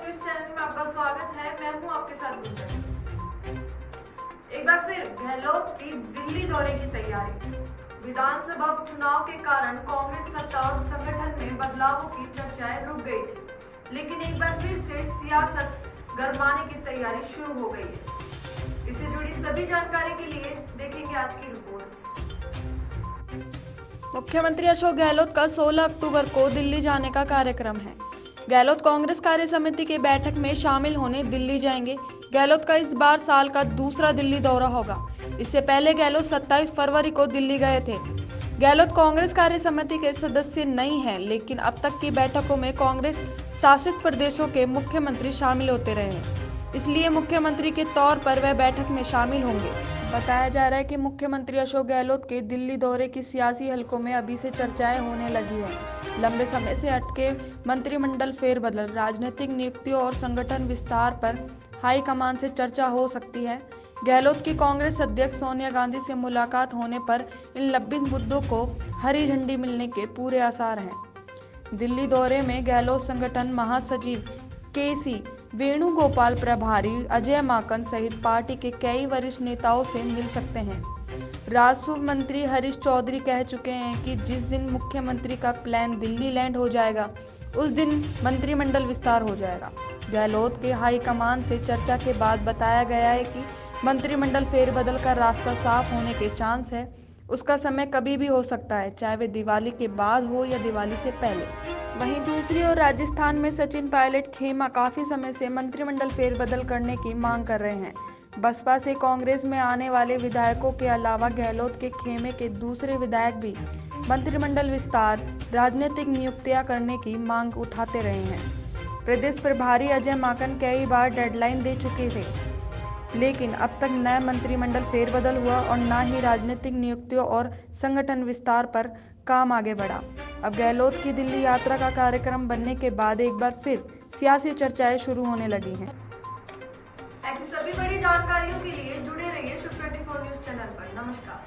News channel में आपका स्वागत है। मैं हूं आपके साथ गुंजन। एक बार फिर गहलोत की दिल्ली दौरे की तैयारी। विधानसभा उपचुनाव के कारण कांग्रेस सत्ता और संगठन में बदलावों की चर्चाएं रुक गई थी, लेकिन एक बार फिर से सियासत गरमाने की तैयारी शुरू हो गई है। इससे जुड़ी सभी जानकारी के लिए देखेंगे आज की रिपोर्ट। मुख्यमंत्री अशोक गहलोत का 16 अक्टूबर को दिल्ली जाने का कार्यक्रम है। गहलोत कांग्रेस कार्य समिति की बैठक में शामिल होने दिल्ली जाएंगे। गहलोत का इस बार साल का दूसरा दिल्ली दौरा होगा। इससे पहले गहलोत 27 फरवरी को दिल्ली गए थे। गहलोत कांग्रेस कार्य समिति के सदस्य नहीं हैं, लेकिन अब तक की बैठकों में कांग्रेस शासित प्रदेशों के मुख्यमंत्री शामिल होते रहे हैं, इसलिए मुख्यमंत्री के तौर पर वह बैठक में शामिल होंगे। बताया जा रहा है कि मुख्यमंत्री अशोक गहलोत के दिल्ली दौरे की सियासी हलकों में अभी से चर्चाएं होने लगी है। लंबे समय से अटके मंत्रिमंडल फेरबदल, राजनीतिक नियुक्तियों और संगठन विस्तार पर हाईकमान से चर्चा हो सकती है। गहलोत की कांग्रेस अध्यक्ष सोनिया गांधी से मुलाकात होने पर इन लंबित मुद्दों को हरी झंडी मिलने के पूरे आसार हैं। दिल्ली दौरे में गहलोत संगठन महासचिव केसी वेणुगोपाल, प्रभारी अजय माकन सहित पार्टी के कई वरिष्ठ नेताओं से मिल सकते हैं। राजस्व मंत्री हरीश चौधरी कह चुके हैं कि जिस दिन मुख्यमंत्री का प्लान दिल्ली लैंड हो जाएगा, उस दिन मंत्रिमंडल विस्तार हो जाएगा। गहलोत के हाईकमान से चर्चा के बाद बताया गया है कि मंत्रिमंडल फेरबदल का रास्ता साफ होने के चांस है। उसका समय कभी भी हो सकता है, चाहे वे दिवाली के बाद हो या दिवाली से पहले। वहीं दूसरी ओर राजस्थान में सचिन पायलट खेमा काफी समय से मंत्रिमंडल फेरबदल करने की मांग कर रहे हैं। बसपा से कांग्रेस में आने वाले विधायकों के अलावा गहलोत के खेमे के दूसरे विधायक भी मंत्रिमंडल विस्तार, राजनीतिक नियुक्तियां करने की मांग उठाते रहे हैं। प्रदेश प्रभारी अजय माकन कई बार डेडलाइन दे चुके थे, लेकिन अब तक न मंत्रिमंडल फेरबदल हुआ और न ही राजनीतिक नियुक्तियों और संगठन विस्तार पर काम आगे बढ़ा। अब गहलोत की दिल्ली यात्रा का कार्यक्रम बनने के बाद एक बार फिर सियासी चर्चाएं शुरू होने लगी हैं। ऐसी सभी बड़ी जानकारियों के लिए जुड़े रहिए शुभ 24 न्यूज चैनल पर। नमस्कार।